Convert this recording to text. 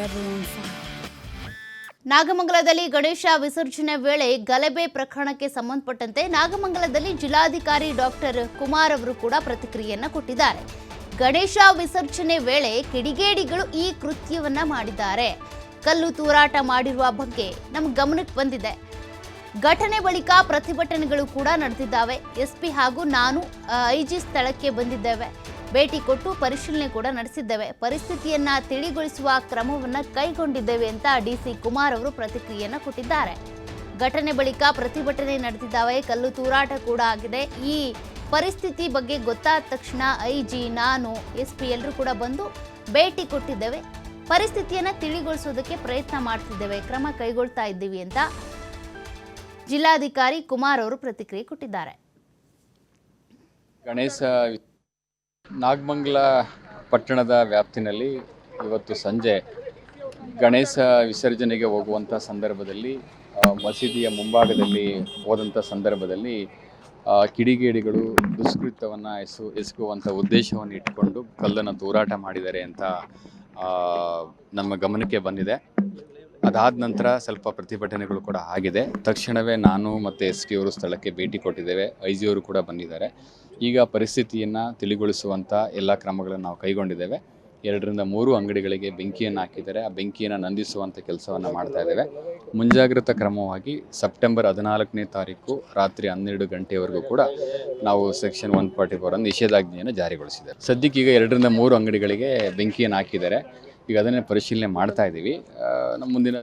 everyone fine. ನಾಗಮಂಗಲದಲ್ಲಿ Ganesha ವಿಸರ್ಜನೆ ವೇಳೆ ಗಲಭೆ ಪ್ರಕರಣಕ್ಕೆ ಸಂಬಂಧಪಟ್ಟಂತೆ ನಾಗಮಂಗಲದಲ್ಲಿ ಜಿಲ್ಲಾಧಿಕಾರಿ ಡಾಕ್ಟರ್ ಕುಮಾರ್ ಅವರು ಕೂಡ ಪ್ರತಿಕ್ರಿಯೆಯನ್ನು ಕೊಟ್ಟಿದ್ದಾರೆ. ಗಣೇಶ ವಿಸರ್ಜನೆ ವೇಳೆ ಕಿಡಿಗೇಡಿಗಳು ಈ ಕೃತ್ಯವನ್ನ ಮಾಡಿದ್ದಾರೆ. ಕಲ್ಲು ತೂರಾಟ ಮಾಡಿರುವ ಬಗ್ಗೆ ನಮ್ಮ ಗಮನಕ್ಕೆ ಬಂದಿದೆ. ಘಟನೆ ಬಳಿಕ ಪ್ರತಿಭಟನೆಗಳು ಕೂಡ ನಡೆದಿದ್ದಾವೆ. ಎಸ್ಪಿ ಹಾಗೂ ನಾನು ಐಜಿ ಸ್ಥಳಕ್ಕೆ ಬಂದಿದ್ದೇವೆ. ಭೇಟಿ ಕೊಟ್ಟು ಪರಿಶೀಲನೆ ಕೂಡ ನಡೆಸಿದ್ದೇವೆ. ಪರಿಸ್ಥಿತಿಯನ್ನ ತಿಳಿಗೊಳಿಸುವ ಕ್ರಮವನ್ನು ಕೈಗೊಂಡಿದ್ದೇವೆ ಅಂತ ಡಿಸಿ ಕುಮಾರ್ ಅವರು ಪ್ರತಿಕ್ರಿಯೆಯನ್ನು ಕೊಟ್ಟಿದ್ದಾರೆ. ಘಟನೆ ಬಳಿಕ ಪ್ರತಿಭಟನೆ ನಡೆದಿದ್ದಾವೆ. ಕಲ್ಲು ತೂರಾಟ ಕೂಡ ಆಗಿದೆ. ಈ ಪರಿಸ್ಥಿತಿ ಬಗ್ಗೆ ಗೊತ್ತಾದ ತಕ್ಷಣ ಐಜಿ, ನಾನು, ಎಸ್ಪಿ ಎಲ್ಲರೂ ಕೂಡ ಬಂದು ಭೇಟಿ ಕೊಟ್ಟಿದ್ದೇವೆ. ಪರಿಸ್ಥಿತಿಯನ್ನ ತಿಳಿಗೊಳಿಸೋದಕ್ಕೆ ಪ್ರಯತ್ನ ಮಾಡ್ತಿದ್ದೇವೆ, ಕ್ರಮ ಕೈಗೊಳ್ತಾ ಇದ್ದೀವಿ ಅಂತ ಜಿಲ್ಲಾಧಿಕಾರಿ ಕುಮಾರ್ ಅವರು ಪ್ರತಿಕ್ರಿಯೆ ಕೊಟ್ಟಿದ್ದಾರೆ. ಗಣೇಶ ನಾಗಮಂಗಲ ಪಟ್ಟಣದ ವ್ಯಾಪ್ತಿನಲ್ಲಿ ಇವತ್ತು ಸಂಜೆ ಗಣೇಶ ವಿಸರ್ಜನೆಗೆ ಹೋಗುವಂಥ ಸಂದರ್ಭದಲ್ಲಿ ಮಸೀದಿಯ ಮುಂಭಾಗದಲ್ಲಿ ಹೋದಂಥ ಸಂದರ್ಭದಲ್ಲಿ ಕಿಡಿಗೇಡಿಗಳು ದುಷ್ಕೃತ್ಯವನ್ನು ಎಸಗುವಂಥ ಉದ್ದೇಶವನ್ನು ಇಟ್ಟುಕೊಂಡು ಕಲ್ಲನ್ನು ತೂರಾಟ ಮಾಡಿದ್ದಾರೆ ಅಂತ ನಮ್ಮ ಗಮನಕ್ಕೆ ಬಂದಿದೆ. ಅದಾದ ನಂತರ ಸ್ವಲ್ಪ ಪ್ರತಿಭಟನೆಗಳು ಕೂಡ ಆಗಿದೆ. ತಕ್ಷಣವೇ ನಾನು ಮತ್ತು ಎಸ್ ಪಿ ಅವರು ಸ್ಥಳಕ್ಕೆ ಭೇಟಿ ಕೊಟ್ಟಿದ್ದೇವೆ. ಐ ಜಿ ಅವರು ಕೂಡ ಬಂದಿದ್ದಾರೆ. ಈಗ ಪರಿಸ್ಥಿತಿಯನ್ನು ತಿಳಿಗೊಳಿಸುವಂಥ ಎಲ್ಲ ಕ್ರಮಗಳನ್ನು ನಾವು ಕೈಗೊಂಡಿದ್ದೇವೆ. 2 ರಿಂದ 3 ಅಂಗಡಿಗಳಿಗೆ ಬೆಂಕಿಯನ್ನು ಹಾಕಿದ್ದಾರೆ. ಆ ಬೆಂಕಿಯನ್ನು ನಂದಿಸುವಂಥ ಕೆಲಸವನ್ನು ಮಾಡ್ತಾ ಇದ್ದೇವೆ. ಮುಂಜಾಗ್ರತಾ ಕ್ರಮವಾಗಿ ಸೆಪ್ಟೆಂಬರ್ 14ನೇ ತಾರೀಕು ರಾತ್ರಿ 12 ಗಂಟೆವರೆಗೂ ಕೂಡ ನಾವು ಸೆಕ್ಷನ್ 144 ನಿಷೇಧಾಜ್ಞೆಯನ್ನು ಜಾರಿಗೊಳಿಸಿದ್ದೇವೆ. ಸದ್ಯಕ್ಕೆ ಈಗ 2 ರಿಂದ 3 ಅಂಗಡಿಗಳಿಗೆ ಬೆಂಕಿಯನ್ನು ಹಾಕಿದ್ದಾರೆ. ಈಗ ಅದನ್ನೇ ಪರಿಶೀಲನೆ ಮಾಡ್ತಾ ಇದ್ದೀವಿ. ನಮ್ಮ ಮುಂದಿನ